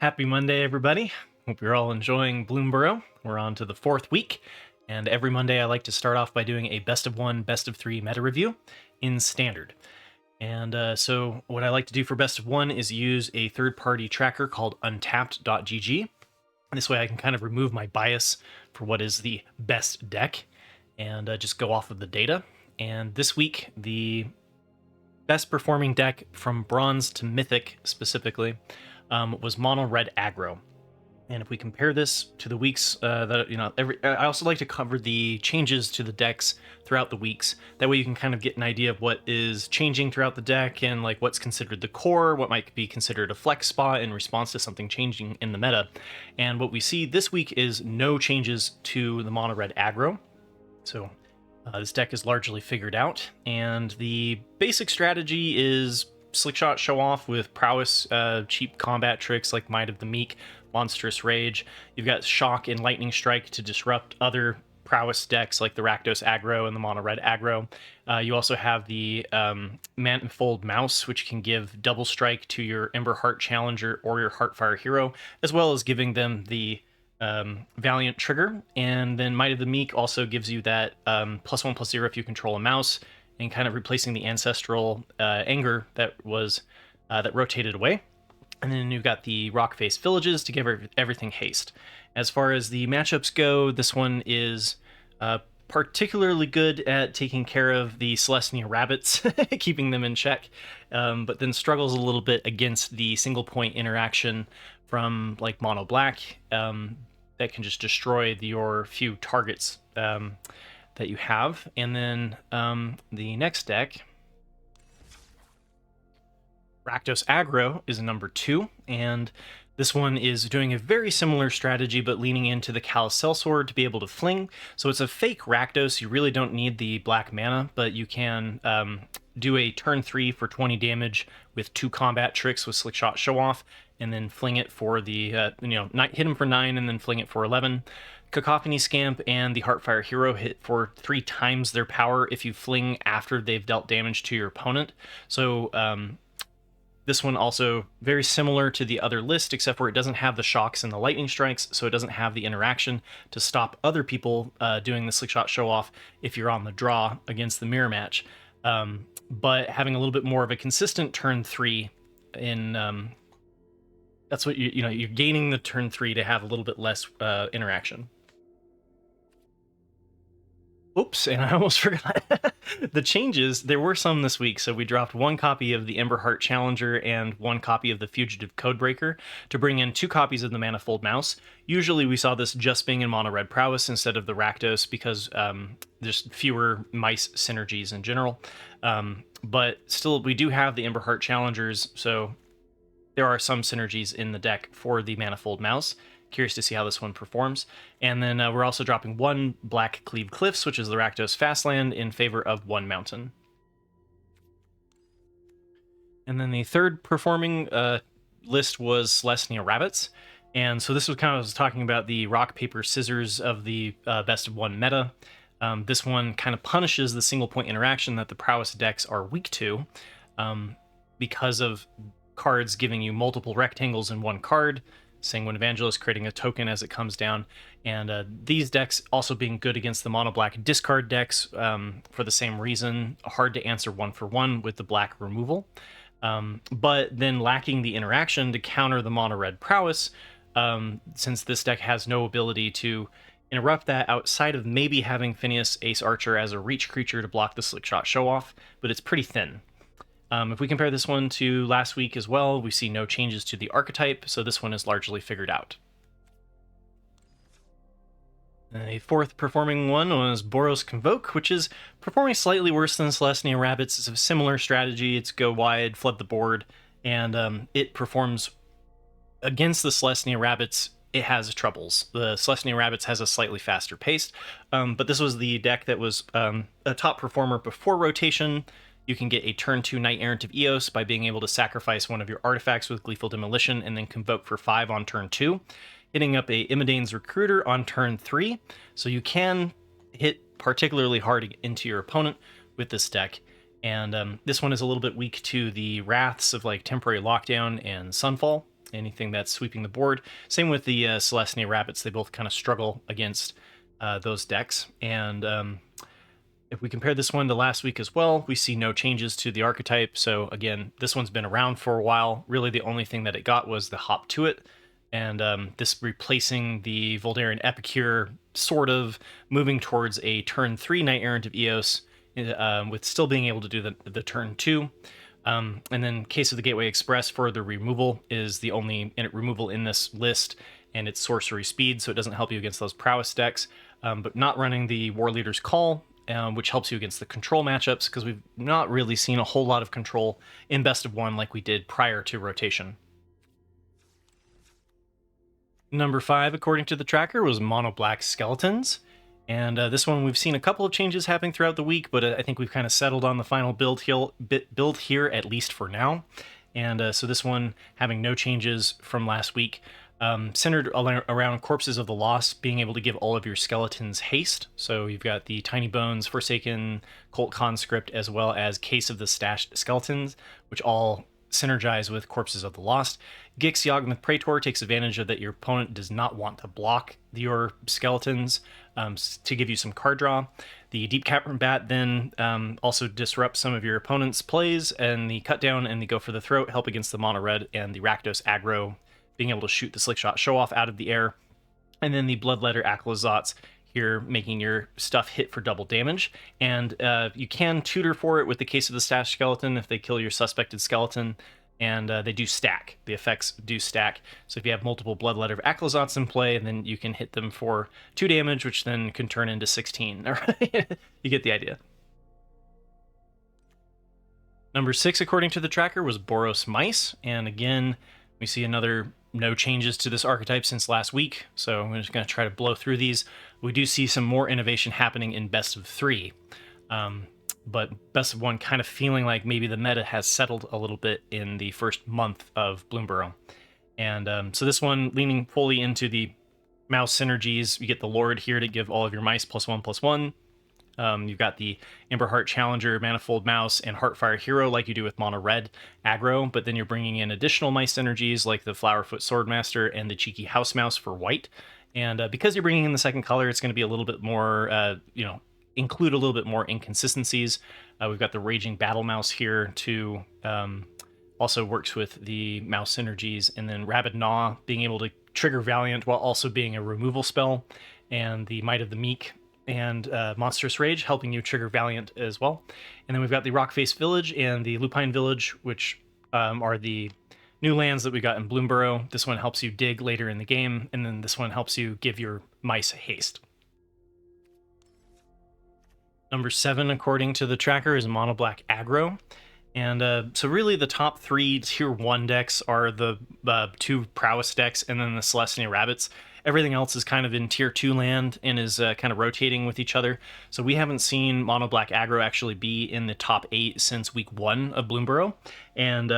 Happy Monday, everybody. Hope you're all enjoying Bloomburrow. We're on to the 4th week, and every Monday I like to start off by doing a best of 1, best of 3 meta review in Standard. And so what I like to do for best of 1 is use a third-party tracker called untapped.gg. This way I can kind of remove my bias for what is the best deck and just go off of the data. And this week, the best performing deck from Bronze to Mythic specifically was Mono Red Aggro. And if we compare this to the weeks I also like to cover the changes to the decks throughout the weeks. That way you can kind of get an idea of what is changing throughout the deck and like what's considered the core, what might be considered a flex spot in response to something changing in the meta. And what we see this week is no changes to the Mono Red Aggro. So this deck is largely figured out, and the basic strategy is Slickshot Show Off with prowess, cheap combat tricks like Might of the Meek, Monstrous Rage. You've got Shock and Lightning Strike to disrupt other prowess decks like the Rakdos Aggro and the Mono Red Aggro. You also have the Manifold Mouse, which can give double strike to your Emberheart Challenger or your Heartfire Hero, as well as giving them the Valiant trigger. And then Might of the Meek also gives you that +1/+0 if you control a mouse, and kind of replacing the ancestral anger that was that rotated away. And then you've got the Rockface Villages to give everything haste. As far as the matchups go, this one is particularly good at taking care of the Selesnya Rabbits, keeping them in check, but then struggles a little bit against the single point interaction from like Mono Black that can just destroy your few targets that you have. And then the next deck, Rakdos Aggro, is a number 2, and this one is doing a very similar strategy, but leaning into the Callous Sellsword to be able to fling. So it's a fake Rakdos. You really don't need the black mana, but you can do a turn 3 for 20 damage with 2 combat tricks with Slickshot Show Off, and then fling it for the, hit him for 9 and then fling it for 11. Cacophony Scamp and the Heartfire Hero hit for 3 times their power if you fling after they've dealt damage to your opponent. So this one also very similar to the other list, except for it doesn't have the shocks and the lightning strikes, so it doesn't have the interaction to stop other people doing the Slickshot Show Off if you're on the draw against the mirror match. But having a little bit more of a consistent turn 3 in that's what you're gaining the turn 3 to have a little bit less interaction. Oops, and I almost forgot the changes. There were some this week, so we dropped 1 copy of the Emberheart Challenger and 1 copy of the Fugitive Codebreaker to bring in 2 copies of the Manifold Mouse. Usually we saw this just being in Mono Red Prowess instead of the Rakdos because there's fewer mice synergies in general. But still, we do have the Emberheart Challengers, so there are some synergies in the deck for the Manifold Mouse. Curious to see how this one performs. And then we're also dropping 1 Black Cleave Cliffs, which is the Rakdos Fastland, in favor of 1 Mountain. And then the third performing list was Selesnya Rabbits. And so this was kind of, I was talking about the rock, paper, scissors of the best of 1 meta. This one kind of punishes the single point interaction that the prowess decks are weak to because of cards giving you multiple rectangles in 1 card, Sanguine Evangelist creating a token as it comes down, and these decks also being good against the mono black discard decks for the same reason, hard to answer 1-for-1 with the black removal, but then lacking the interaction to counter the mono red prowess, since this deck has no ability to interrupt that outside of maybe having Phineas Ace Archer as a reach creature to block the Slickshot Show Off, but it's pretty thin. If we compare this one to last week as well, we see no changes to the archetype, so this one is largely figured out. A fourth performing one was Boros Convoke, which is performing slightly worse than Selesnya Rabbits. It's a similar strategy. It's go wide, flood the board, and it performs against the Selesnya Rabbits. It has troubles. The Selesnya Rabbits has a slightly faster pace, but this was the deck that was a top performer before rotation. You can get a turn 2 Knight Errant of Eos by being able to sacrifice one of your artifacts with Gleeful Demolition and then Convoke for 5 on turn 2, hitting up a Imidane's Recruiter on turn 3, so you can hit particularly hard into your opponent with this deck. And this one is a little bit weak to the Wraths of like Temporary Lockdown and Sunfall, anything that's sweeping the board. Same with the Selesnya Rabbits. They both kind of struggle against those decks. And if we compare this one to last week as well, we see no changes to the archetype. So again, this one's been around for a while. Really, the only thing that it got was the hop to it. And this replacing the Voldaren Epicure, sort of moving towards a turn 3 Knight Errant of Eos, with still being able to do the turn 2. And then Case of the Gateway Express for the removal is the only removal in this list, and it's sorcery speed, so it doesn't help you against those prowess decks. But not running the War Leader's Call, which helps you against the control matchups, because we've not really seen a whole lot of control in Best of 1 like we did prior to rotation. Number 5, according to the tracker, was Mono Black Skeletons. And this one, we've seen a couple of changes happening throughout the week, but I think we've kind of settled on the final build here, at least for now. And so this one, having no changes from last week, centered around Corpses of the Lost, being able to give all of your skeletons haste. So you've got the Tiny Bones, Forsaken, Cult Conscript, as well as Case of the Stashed Skeletons, which all synergize with Corpses of the Lost. Gix Yawgmoth Praetor takes advantage of that your opponent does not want to block your skeletons to give you some card draw. The Deep Cavern Bat then also disrupts some of your opponent's plays, and the Cut Down and the Go for the Throat help against the Mono Red and the Rakdos Aggro, being able to shoot the Slickshot Show Off out of the air. And then the Bloodletter Accolazotz here, making your stuff hit for double damage. And you can tutor for it with the Case of the Stashed Skeleton if they kill your suspected skeleton. And they do stack. The effects do stack. So if you have multiple Bloodletter Accolazotz in play, then you can hit them for 2 damage, which then can turn into 16. You get the idea. Number 6, according to the tracker, was Boros Mice. And again, we see no changes to this archetype since last week. So I'm just going to try to blow through these. We do see some more innovation happening in Best of 3. But Best of 1 kind of feeling like maybe the meta has settled a little bit in the first month of Bloomburrow. And so this one, leaning fully into the mouse synergies, you get the Lord here to give all of your mice +1/+1. You've got the Emberheart Challenger, Manifold Mouse, and Heartfire Hero like you do with Mono Red aggro, but then you're bringing in additional mice synergies like the Flowerfoot Swordmaster and the Cheeky House Mouse for white. And because you're bringing in the second color, it's going to be a little bit more, include a little bit more inconsistencies. We've got the Raging Battle Mouse here to also works with the mouse synergies, and then Rabid Gnaw being able to trigger Valiant while also being a removal spell, and the Might of the Meek and Monstrous Rage helping you trigger Valiant as well. And then we've got the Rockface Village and the Lupine Village, which are the new lands that we got in Bloomburrow. This one helps you dig later in the game, and then this one helps you give your mice haste. Number 7, according to the tracker, is Mono Black Aggro. And so really the top 3 tier 1 decks are the 2 prowess decks and then the Selesnya Rabbits. Everything else is kind of in tier 2 land and is kind of rotating with each other. So we haven't seen Mono Black Aggro actually be in the top 8 since week 1 of Bloomburrow. And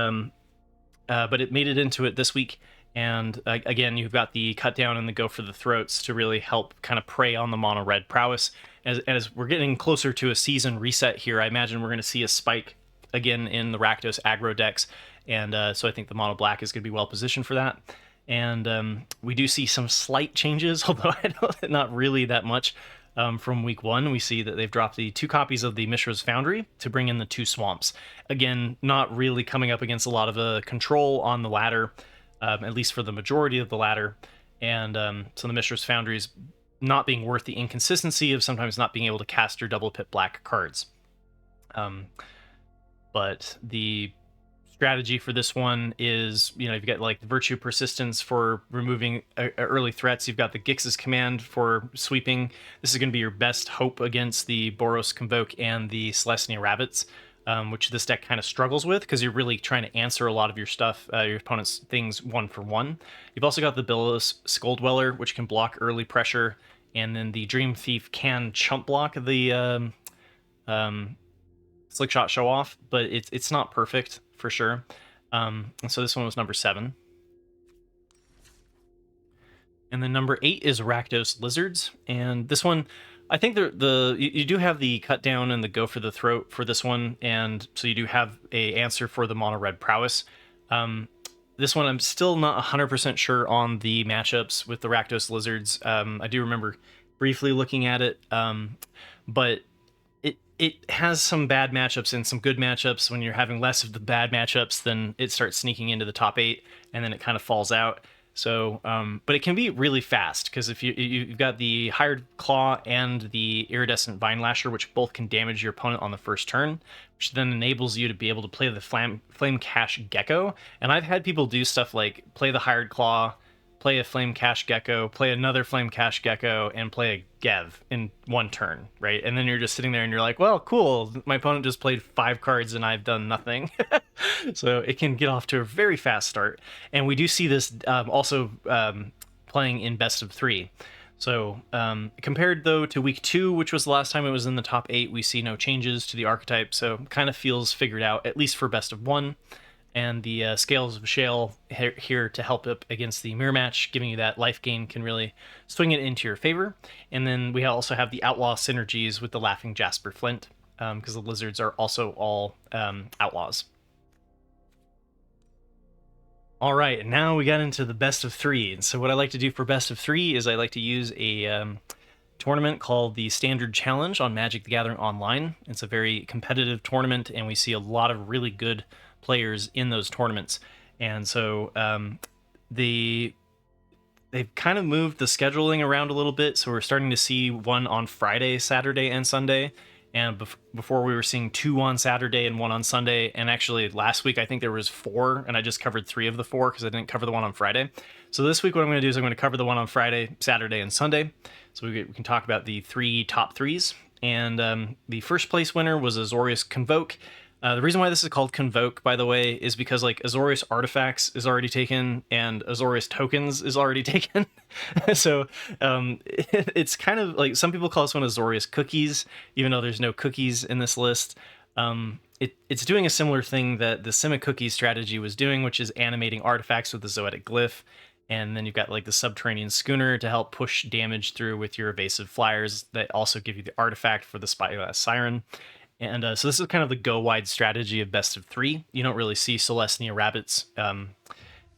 but it made it into it this week. And again, you've got the Cut Down and the Go for the Throats to really help kind of prey on the Mono Red prowess. As we're getting closer to a season reset here, I imagine we're going to see a spike again in the Rakdos Aggro decks. And so I think the Mono Black is going to be well positioned for that. And we do see some slight changes, although not really that much. From week 1, we see that they've dropped the 2 copies of the Mishra's Foundry to bring in the 2 Swamps. Again, not really coming up against a lot of control on the ladder, at least for the majority of the ladder. And so the Mishra's Foundry is not being worth the inconsistency of sometimes not being able to cast your double pit black cards. But the strategy for this one is, you've got like the Virtue Persistence for removing early threats. You've got the Gix's Command for sweeping. This is going to be your best hope against the Boros Convoke and the Selesnya Rabbits, which this deck kind of struggles with because you're really trying to answer a lot of your stuff, your opponent's things 1 for 1. You've also got the Billows Skull Dweller, which can block early pressure, and then the Dream Thief can chump block the Slickshot Show Off, but it's not perfect for sure. And so this one was number 7. And then number 8 is Rakdos Lizards, and this one, I think you do have the Cut Down and the Go for the Throat for this one, and so you do have a answer for the Mono Red prowess. this one I'm still not 100% sure on the matchups with the Rakdos Lizards. I do remember briefly looking at it, but it has some bad matchups and some good matchups. When you're having less of the bad matchups, then it starts sneaking into the top 8, and then it kind of falls out. So, but it can be really fast, because if you've got the Hired Claw and the Iridescent Vine Lasher, which both can damage your opponent on the first turn, which then enables you to be able to play the Flame Cash Gecko. And I've had people do stuff like play the Hired Claw, play a Flame Cash Gecko, play another Flame Cash Gecko, and play a Gev in one turn, right? And then you're just sitting there and you're like, well, cool, my opponent just played 5 cards and I've done nothing. So it can get off to a very fast start. And we do see this also playing in best of 3. So compared, though, to week 2, which was the last time it was in the top 8, we see no changes to the archetype. So kind of feels figured out, at least for best of 1. And the Scales of Shale here to help up against the mirror match, giving you that life gain, can really swing it into your favor. And then we also have the Outlaw synergies with the Laughing Jasper Flint, because the Lizards are also all Outlaws. All right, now we got into the best of 3. And so what I like to do for best of 3 is I like to use a tournament called the Standard Challenge on Magic the Gathering Online. It's a very competitive tournament, and we see a lot of really good players in those tournaments. And so they've kind of moved the scheduling around a little bit, so we're starting to see one on Friday, Saturday, and Sunday. And before we were seeing 2 on Saturday and 1 on Sunday. And actually last week I think there was 4, and I just covered 3 of the 4 because I didn't cover the one on Friday. So this week what I'm going to do is I'm going to cover the one on Friday, Saturday, and Sunday. So we can talk about the 3 top 3s. And the first place winner was Azorius Convoke. The reason why this is called Convoke, by the way, is because like Azorius Artifacts is already taken and Azorius Tokens is already taken. So it's kind of like, some people call this one Azorius Cookies, even though there's no cookies in this list. It's doing a similar thing that the Simic Cookies strategy was doing, which is animating artifacts with the Zoetic Glyph. And then you've got like the Subterranean Schooner to help push damage through with your evasive flyers that also give you the artifact for the Spyglass Siren. And so this is kind of the go-wide strategy of best of 3. You don't really see Selesnya Rabbits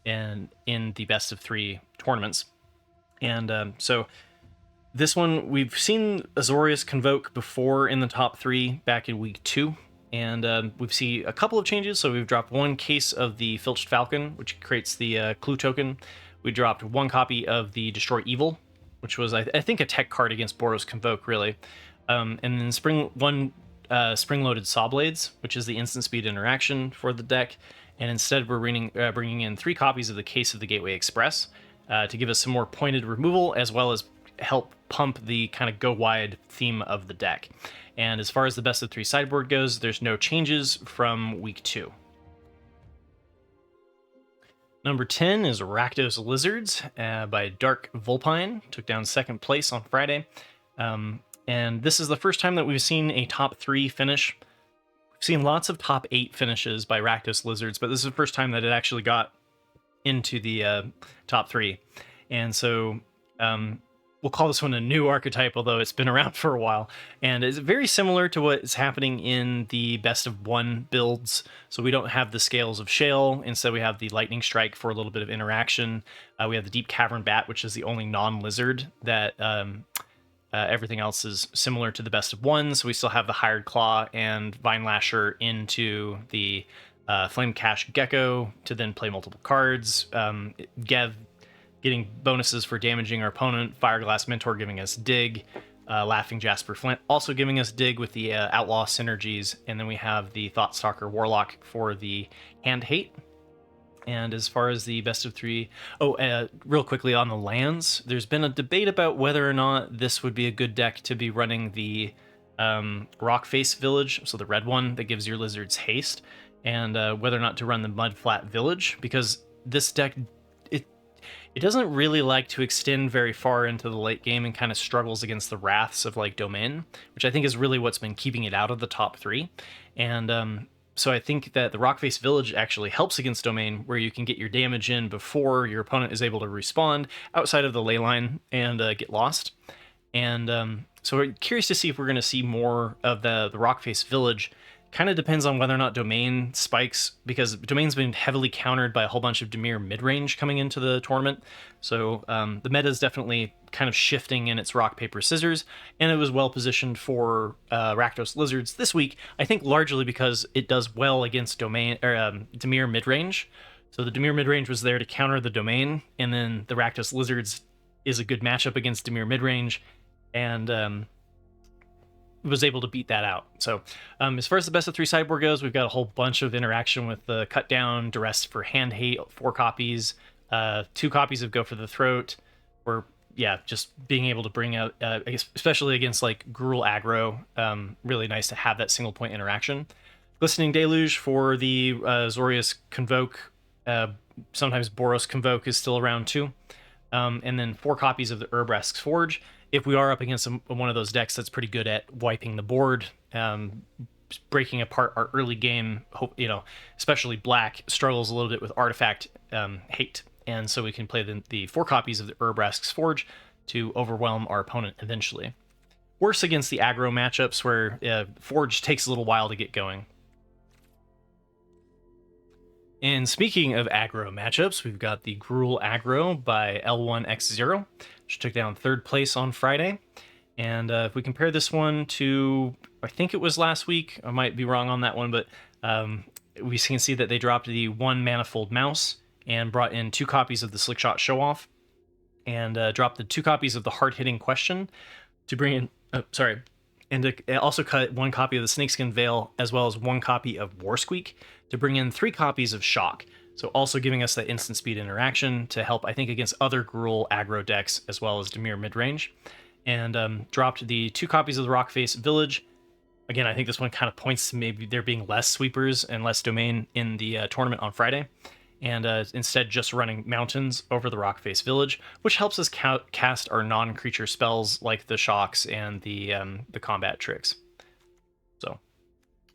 in the best of 3 tournaments. And so this one, we've seen Azorius Convoke before in the top 3 back in week 2. And we've seen a couple of changes. So we've dropped 1 case of the Filched Falcon, which creates the clue token. We dropped 1 copy of the Destroy Evil, which was, I think, a tech card against Boros Convoke, really. And then Spring-Loaded Saw Blades, which is the instant speed interaction for the deck. And instead we're bringing in 3 copies of the Case of the Gateway Express to give us some more pointed removal, as well as help pump the kind of go-wide theme of the deck. And as far as the best of 3 sideboard goes, there's no changes from week 2. Number 10 is Rakdos Lizards by Darkvulpine. Took down 2nd place on Friday. And this is the first time that we've seen a top 3 finish. We've seen lots of top 8 finishes by Rakdos Lizards, but this is the first time that it actually got into the top 3. And so we'll call this one a new archetype, although it's been around for a while. And it's very similar to what is happening in the best of 1 builds. So we don't have the Scales of Shale. Instead, we have the Lightning Strike for a little bit of interaction. We have the Deep Cavern Bat, which is the only non-lizard that... everything else is similar to the best of 1, so we still have the Hired Claw and Vine Lasher into the Flame Cash Gecko to then play multiple cards. Gev getting bonuses for damaging our opponent, Fireglass Mentor giving us Dig, Laughing Jasper Flint also giving us Dig with the Outlaw synergies, and then we have the Thoughtstalker Warlock for the Hand Hate. And as far as the best of 3, real quickly on the lands, there's been a debate about whether or not this would be a good deck to be running the Rockface Village, so the red one that gives your lizards haste, and whether or not to run the Mudflat Village, because this deck, it doesn't really like to extend very far into the late game and kind of struggles against the wraths of like Domain, which I think is really what's been keeping it out of the top 3. And so I think that the Rockface Village actually helps against Domain, where you can get your damage in before your opponent is able to respond outside of the ley line and get lost. And so we're curious to see if we're going to see more of the Rockface Village Kind of depends on whether or not Domain spikes, because Domain's been heavily countered by a whole bunch of Dimir Midrange coming into the tournament. So the meta is definitely kind of shifting in its rock, paper, scissors, and it was well positioned for Rakdos Lizards this week, I think largely because it does well against Dimir Midrange. So the Dimir Midrange was there to counter the Domain, and then the Rakdos Lizards is a good matchup against Dimir Midrange, and was able to beat that out. So as far as the best of 3 sideboard goes, we've got a whole bunch of interaction with the Cut Down, Duress for Hand Hate, 4 copies, 2 copies of Go for the Throat, or yeah, just being able to bring out, especially against like Gruul aggro, really nice to have that single point interaction. Glistening Deluge for the Azorius Convoke, sometimes Boros Convoke is still around too. And then 4 copies of the Urbresk's Forge. If we are up against one of those decks that's pretty good at wiping the board, breaking apart our early game, especially Black struggles a little bit with artifact hate, and so we can play the 4 copies of the Urbresk's Forge to overwhelm our opponent eventually. Worse against the aggro matchups where Forge takes a little while to get going. And speaking of aggro matchups, we've got the Gruul aggro by L1X0, which took down 3rd place on Friday. And if we compare this one to, I think it was last week, I might be wrong on that one, but we can see that they dropped the 1 Manifold Mouse and brought in 2 copies of the Slickshot Show-Off, and dropped the 2 copies of the Hard-Hitting Question to bring in, and to also cut 1 copy of the Snakeskin Veil, as well as 1 copy of War Squeak, to bring in 3 copies of Shock. So also giving us that instant speed interaction to help, I think, against other Gruul aggro decks, as well as Dimir Midrange. And dropped the 2 copies of the Rockface Village. Again, I think this one kind of points to maybe there being less sweepers and less Domain in the tournament on Friday. And instead just running Mountains over the Rockface Village, which helps us cast our non-creature spells like the Shocks and the combat tricks. So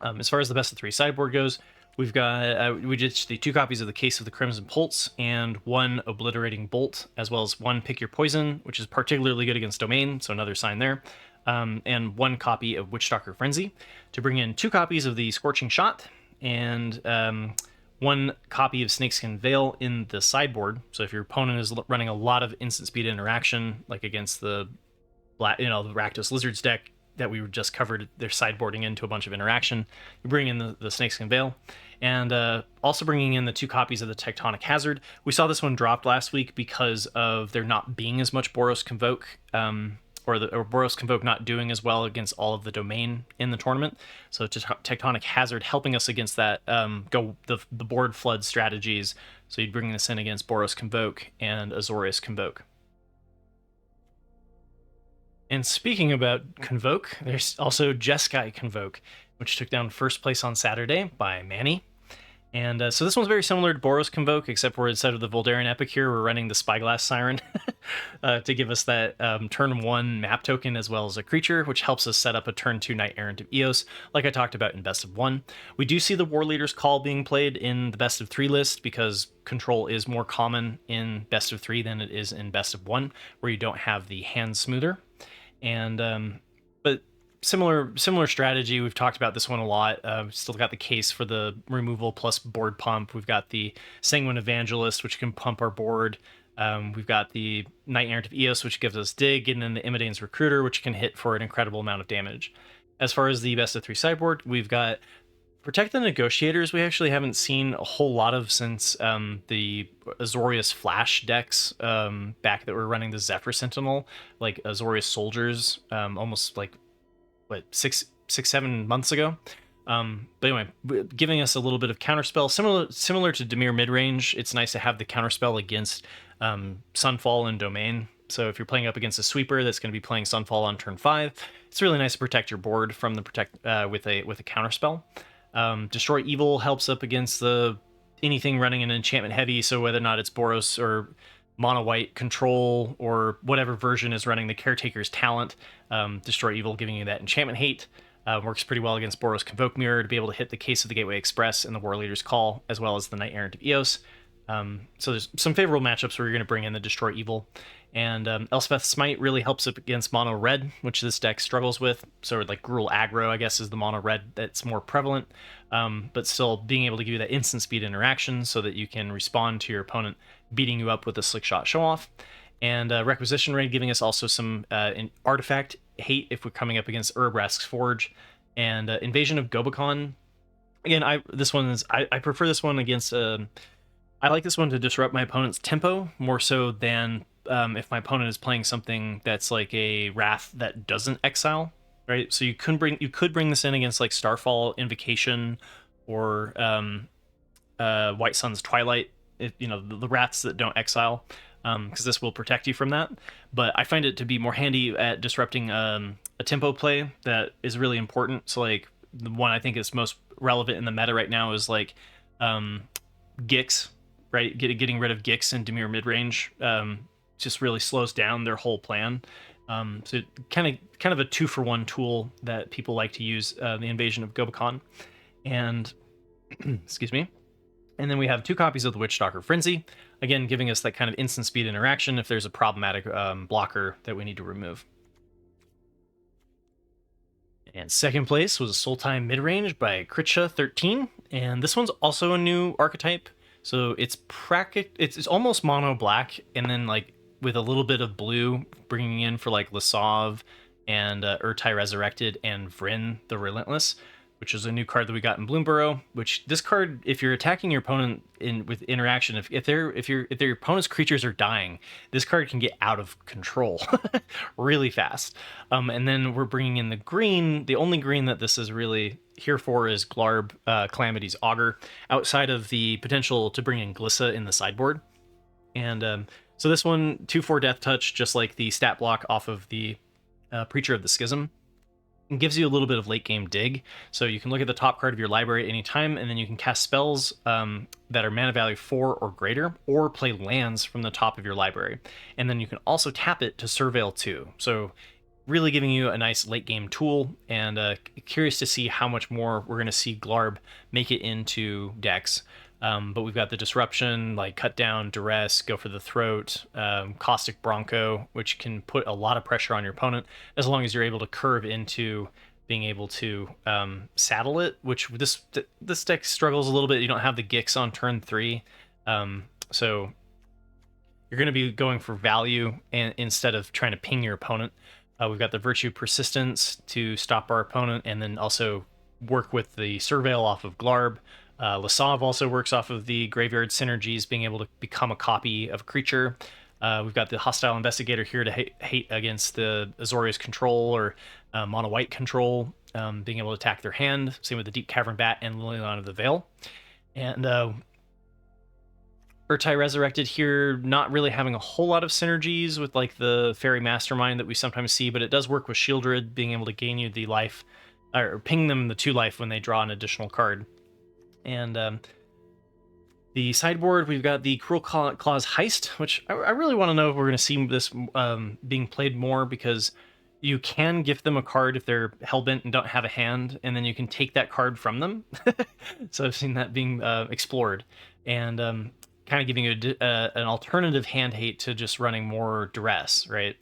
as far as the best of 3 sideboard goes, we've got we ditched the 2 copies of the Case of the Crimson Pulse and 1 Obliterating Bolt, as well as 1 Pick Your Poison, which is particularly good against Domain, so another sign there, and 1 copy of Witchstalker Frenzy, to bring in 2 copies of the Scorching Shot, and 1 copy of Snakeskin Veil in the sideboard. So if your opponent is running a lot of instant speed interaction, like against the the Rakdos Lizards deck that we just covered, they're sideboarding into a bunch of interaction, you bring in the Snakeskin Veil, and also bringing in the 2 copies of the Tectonic Hazard. We saw this one dropped last week because of there not being as much Boros Convoke, or Boros Convoke not doing as well against all of the Domain in the tournament. So Tectonic Hazard helping us against that, the board flood strategies. So you'd bring this in against Boros Convoke and Azorius Convoke. And speaking about Convoke, there's also Jeskai Convoke, which took down 1st place on Saturday by Manny. And so this one's very similar to Boros Convoke, except for instead of the Voldaren Epic here, we're running the Spyglass Siren to give us that turn 1 map token as well as a creature, which helps us set up a turn 2 Knight Errant of Eos, like I talked about in Best of 1. We do see the War Leader's Call being played in the Best of 3 list, because control is more common in Best of 3 than it is in Best of 1, where you don't have the Hand Smoother. And but similar strategy. We've talked about this one a lot. Still got the Case for the removal plus board pump. We've got the Sanguine Evangelist, which can pump our board. We've got the Knight Errant of Eos, which gives us dig, and then the Imidane's Recruiter, which can hit for an incredible amount of damage. As far as the best of 3 sideboard, we've got Protect the Negotiators. We actually haven't seen a whole lot of since the Azorius Flash decks back that were running the Zephyr Sentinel, like Azorius Soldiers, almost like, 6-7 months ago. But anyway, giving us a little bit of counterspell, similar to Dimir Midrange. It's nice to have the counterspell against Sunfall and Domain. So if you're playing up against a sweeper that's going to be playing Sunfall on turn 5, it's really nice to protect your board from the with a counterspell. Destroy Evil helps up against anything running an enchantment heavy, so whether or not it's Boros or mono white control or whatever version is running the Caretaker's Talent, Destroy Evil giving you that enchantment hate. Works pretty well against Boros Convoke Mirror to be able to hit the Case of the Gateway Express and the War Leader's Call, as well as the Knight Errant of Eos. So there's some favorable matchups where you're going to bring in the Destroy Evil. And Elspeth's Smite really helps up against mono red, which this deck struggles with. So like Gruul Aggro, I guess, is the mono red that's more prevalent. But still being able to give you that instant speed interaction so that you can respond to your opponent beating you up with a slick shot show off. And Requisition Raid giving us also some artifact hate if we're coming up against Urabrask's Forge. And Invasion of Gobakon. Again, I prefer this one against... I like this one to disrupt my opponent's tempo more so than if my opponent is playing something that's like a Wrath that doesn't exile, right? So you could bring this in against like Starfall Invocation or White Sun's Twilight, the Wraths that don't exile, because this will protect you from that. But I find it to be more handy at disrupting a tempo play that is really important. So like the one I think is most relevant in the meta right now is like Gix. Right, getting rid of Gix and Dimir Midrange just really slows down their whole plan. So kind of a 2-for-1 tool that people like to use, the Invasion of Gobakon. And excuse me. And then we have 2 copies of the Witchstalker Frenzy, again giving us that kind of instant speed interaction if there's a problematic blocker that we need to remove. And second place was a Sultai Midrange by Kritsha13, and this one's also a new archetype. So it's almost mono black, and then like with a little bit of blue, bringing in for like Lasav and Urtai Resurrected and Vryn the Relentless, which is a new card that we got in Bloomburrow. Which this card, if you're attacking your opponent with interaction, if their opponent's creatures are dying, this card can get out of control really fast. And then we're bringing in the green. The only green that this is really here for is Glarb Calamity's Augur, outside of the potential to bring in Glissa in the sideboard. And so this one, 2/4 Death Touch, just like the stat block off of the Preacher of the Schism. It gives you a little bit of late game dig. So you can look at the top card of your library at any time, and then you can cast spells that are mana value 4 or greater, or play lands from the top of your library. And then you can also tap it to Surveil 2. So really giving you a nice late game tool, and curious to see how much more we're going to see Glarb make it into decks. But we've got the Disruption, like Cut Down, Duress, Go for the Throat, Caustic Bronco, which can put a lot of pressure on your opponent as long as you're able to curve into being able to saddle it, which this deck struggles a little bit. You don't have the Gix on turn 3, so you're going to be going for value instead of trying to ping your opponent. We've got the Virtue Persistence to stop our opponent, and then also work with the Surveil off of Glarb. Lasav also works off of the Graveyard Synergies, being able to become a copy of a creature. We've got the Hostile Investigator here to hate against the Azorius Control or Mono White Control, being able to attack their hand. Same with the Deep Cavern Bat and Liliana of the Veil. And Urtai Resurrected here, not really having a whole lot of synergies with like the Fairy Mastermind that we sometimes see, but it does work with Shieldred, being able to gain you the life, or ping them the 2 life when they draw an additional card. And the sideboard, we've got the Cruel Claws Heist, which I really want to know if we're going to see this being played more, because you can gift them a card if they're hellbent and don't have a hand, and then you can take that card from them. So I've seen that being explored, and kind of giving you an alternative hand hate to just running more Duress, right?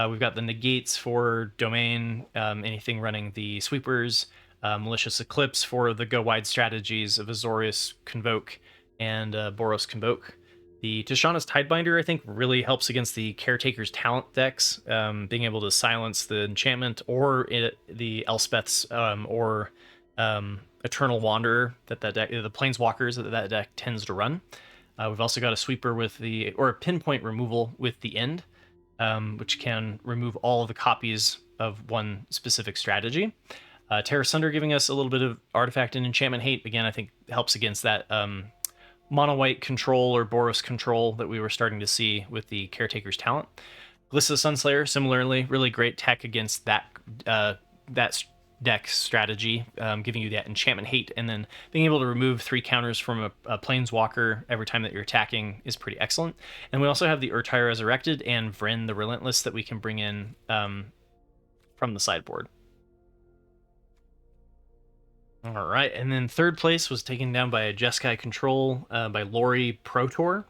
We've got the negates for Domain, anything running the Sweepers, Malicious Eclipse for the go wide strategies of Azorius Convoke and Boros Convoke. The Tishana's Tidebinder, I think, really helps against the Caretaker's Talent decks, being able to silence the enchantment or the Elspeth's or Eternal Wanderer that deck, the Planeswalkers that deck tends to run. We've also got a sweeper with or a pinpoint removal with the End, which can remove all of the copies of one specific strategy. Terra Sunder giving us a little bit of artifact and enchantment hate. Again, I think helps against that mono white control or Boros control that we were starting to see with the Caretaker's Talent. Glissa Sunslayer, similarly, really great tech against that deck strategy, giving you that enchantment hate, and then being able to remove 3 counters from a Planeswalker every time that you're attacking is pretty excellent. And we also have the Urtai Resurrected and Vryn the Relentless that we can bring in from the sideboard. All right, and then third place was taken down by a Jeskai Control by Lori Pro Tour.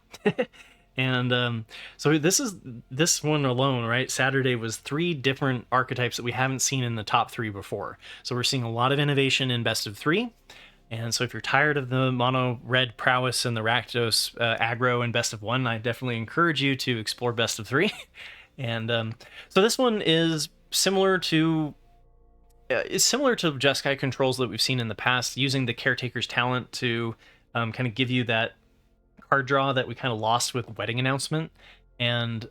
And so this one alone, right? Saturday was 3 different archetypes that we haven't seen in the top 3 before. So we're seeing a lot of innovation in best of 3. And so if you're tired of the mono red prowess and the Rakdos aggro in best of 1, I definitely encourage you to explore best of 3. And so this one is similar to Jeskai controls that we've seen in the past, using the Caretaker's talent to kind of give you that card draw that we kind of lost with Wedding Announcement, and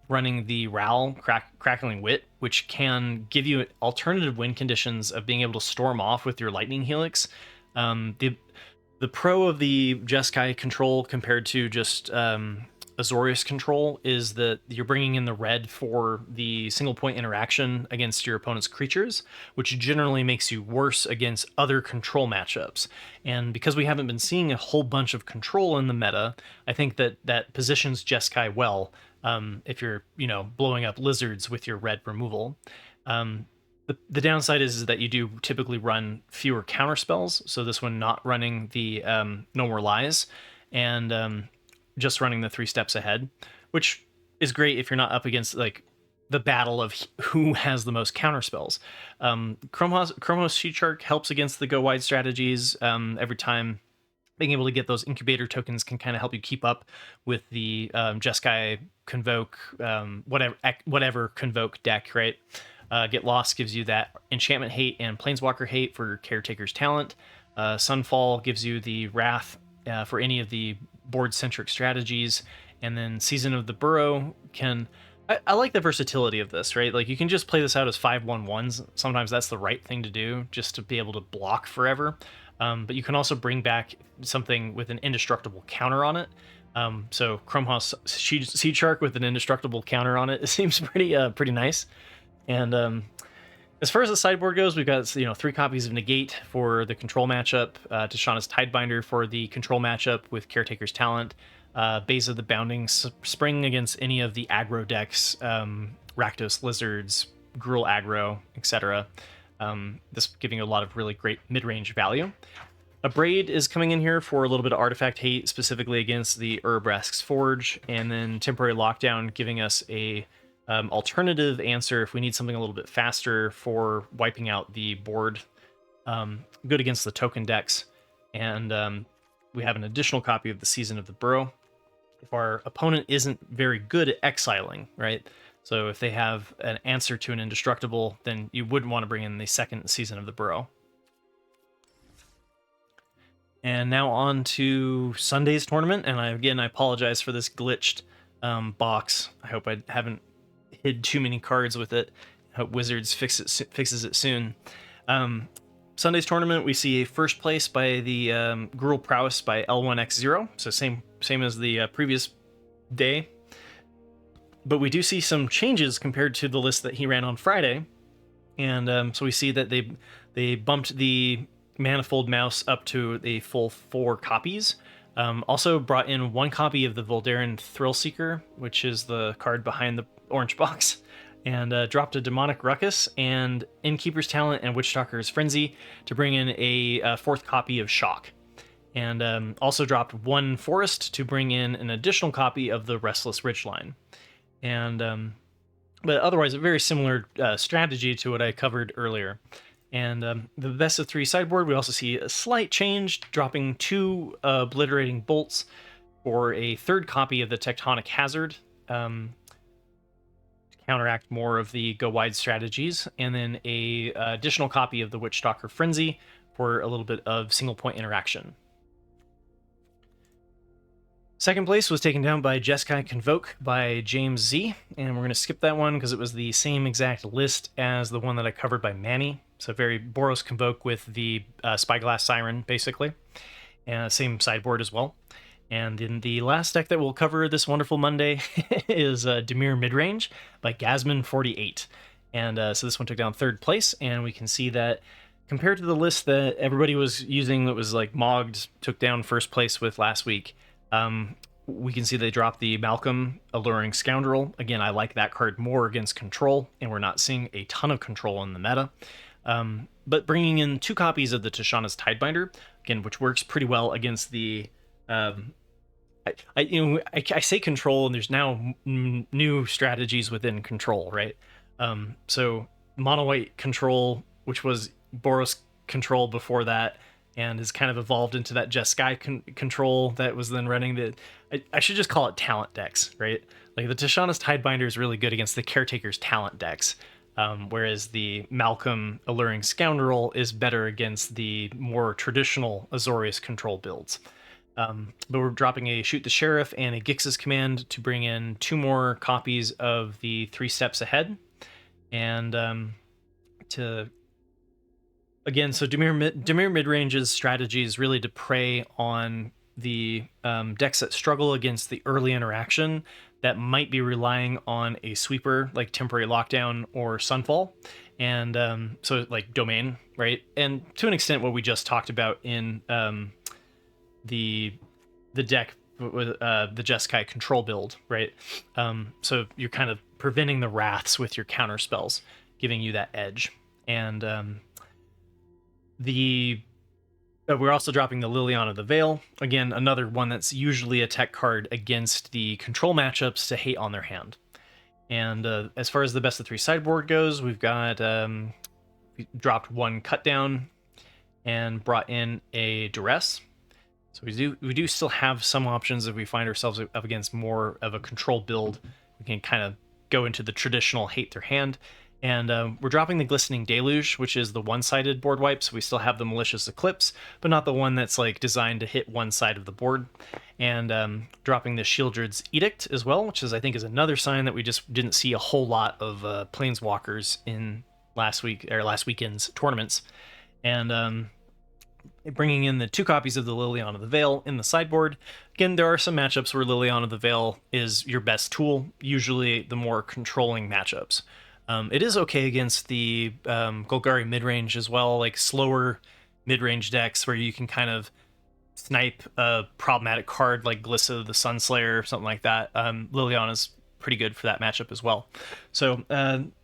running the Ral Crackling Wit, which can give you alternative win conditions of being able to storm off with your Lightning Helix. The pro of the Jeskai control compared to just Azorius control is that you're bringing in the red for the single point interaction against your opponent's creatures, which generally makes you worse against other control matchups. And because we haven't been seeing a whole bunch of control in the meta, I think that positions Jeskai well if you're, blowing up lizards with your red removal. The downside is that you do typically run fewer counter spells, so this one not running the No More Lies, and just running the 3 steps ahead, which is great if you're not up against like the battle of who has the most counter spells. Chromos Sheet Shark helps against the go wide strategies. Every time being able to get those incubator tokens can kind of help you keep up with the Jeskai Convoke, whatever Convoke deck, right? Get Lost gives you that enchantment hate and planeswalker hate for Caretaker's talent. Sunfall gives you the wrath for any of the board-centric strategies, and then Season of the Burrow can... I like the versatility of this, right? Like, you can just play this out as 5/1/1s. Sometimes that's the right thing to do, just to be able to block forever. But you can also bring back something with an indestructible counter on it. So Chromos Seed Shark with an indestructible counter on it seems pretty nice. And as far as the sideboard goes, we've got 3 copies of Negate for the control matchup, Tishana's Tidebinder for the control matchup with Caretaker's Talent, Bays of the Bounding Spring against any of the aggro decks, Rakdos Lizards, Gruul aggro, etc. This giving you a lot of really great mid-range value. A Braid is coming in here for a little bit of artifact hate, specifically against the Urabrask's Forge, and then Temporary Lockdown giving us a alternative answer if we need something a little bit faster for wiping out the board. Good against the token decks. And we have an additional copy of the Season of the Burrow. If our opponent isn't very good at exiling, right? So if they have an answer to an indestructible, then you wouldn't want to bring in the second Season of the Burrow. And now on to Sunday's tournament. And I apologize for this glitched box. I hope I haven't hid too many cards with it. I hope Wizards fixes it soon. Sunday's tournament, we see a first place by the Gruul Prowess by L1X0, so same as the previous day. But we do see some changes compared to the list that he ran on Friday, and so we see that they bumped the Manifold Mouse up to a full 4 copies. Also brought in 1 copy of the Voldaren Thrillseeker, which is the card behind the orange box, and dropped a Demonic Ruckus and Innkeeper's Talent and Witchstalker's Frenzy to bring in a 4th copy of Shock. And also dropped 1 Forest to bring in an additional copy of the Restless Ridgeline. And but otherwise a very similar strategy to what I covered earlier. And the best of 3 sideboard, we also see a slight change, dropping 2 Obliterating Bolts for a 3rd copy of the Tectonic Hazard, to counteract more of the go wide strategies, and then a additional copy of the Witchstalker Frenzy for a little bit of single point interaction. Second place was taken down by Jeskai Convoke by James Z, and we're going to skip that one because it was the same exact list as the one that I covered by Manny. So very Boros Convoke with the Spyglass Siren, basically, and same sideboard as well. And in the last deck that we'll cover this wonderful Monday is Dimir Midrange by Gasman48. And so this one took down 3rd place, and we can see that compared to the list that everybody was using that was like Mogged took down 1st place with last week, we can see they dropped the Malcolm Alluring Scoundrel. Again, I like that card more against control, and we're not seeing a ton of control in the meta. But bringing in 2 copies of the Tishana's Tidebinder, again, which works pretty well against the I say control, and there's now new strategies within control, right? So mono white control, which was Boros control before that, and has kind of evolved into that Jeskai control that was then running the. I should just call it talent decks, right? Like the Tishana's Tidebinder is really good against the Caretaker's talent decks, whereas the Malcolm Alluring Scoundrel is better against the more traditional Azorius control builds. But we're dropping a Shoot the Sheriff and a Gix's Command to bring in 2 more copies of the 3 Steps Ahead. And so Dimir Midrange's strategy is really to prey on the decks that struggle against the early interaction that might be relying on a sweeper like Temporary Lockdown or Sunfall. And so like Domain, right? And to an extent what we just talked about in the deck with the Jeskai control build, right? So you're kind of preventing the wraths with your counter spells, giving you that edge. And we're also dropping the Liliana the Veil, again another one that's usually a tech card against the control matchups to hate on their hand. And as far as the best of 3 sideboard goes, we've got we dropped 1 Cut Down and brought in a Duress. So we do still have some options if we find ourselves up against more of a control build. We can kind of go into the traditional hate their hand. And we're dropping the Glistening Deluge, which is the one-sided board wipe. So we still have the Malicious Eclipse, but not the one that's like designed to hit one side of the board. And dropping the Sheoldred's Edict as well, which is I think is another sign that we just didn't see a whole lot of Planeswalkers in last weekend's tournaments. And bringing in the 2 copies of the Liliana the Veil in the sideboard. Again, there are some matchups where Liliana the Veil is your best tool, usually the more controlling matchups. It is okay against the Golgari midrange as well, like slower midrange decks where you can kind of snipe a problematic card like Glissa the Sunslayer or something like that. Liliana's pretty good for that matchup as well. So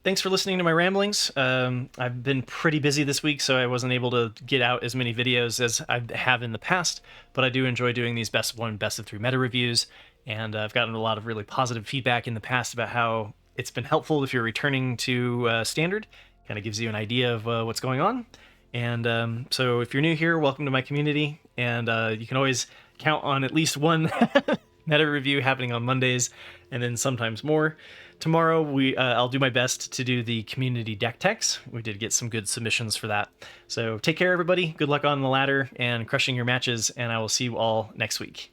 thanks for listening to my ramblings. I've been pretty busy this week, so I wasn't able to get out as many videos as I have in the past, but I do enjoy doing these best of 1, best of 3 meta reviews, and I've gotten a lot of really positive feedback in the past about how it's been helpful if you're returning to Standard. Kind of gives you an idea of what's going on. And so if you're new here, welcome to my community, and you can always count on at least 1 meta review happening on Mondays, and then sometimes more. Tomorrow I'll do my best to do the community deck techs. We did get some good submissions for that. So take care, everybody. Good luck on the ladder and crushing your matches, and I will see you all next week.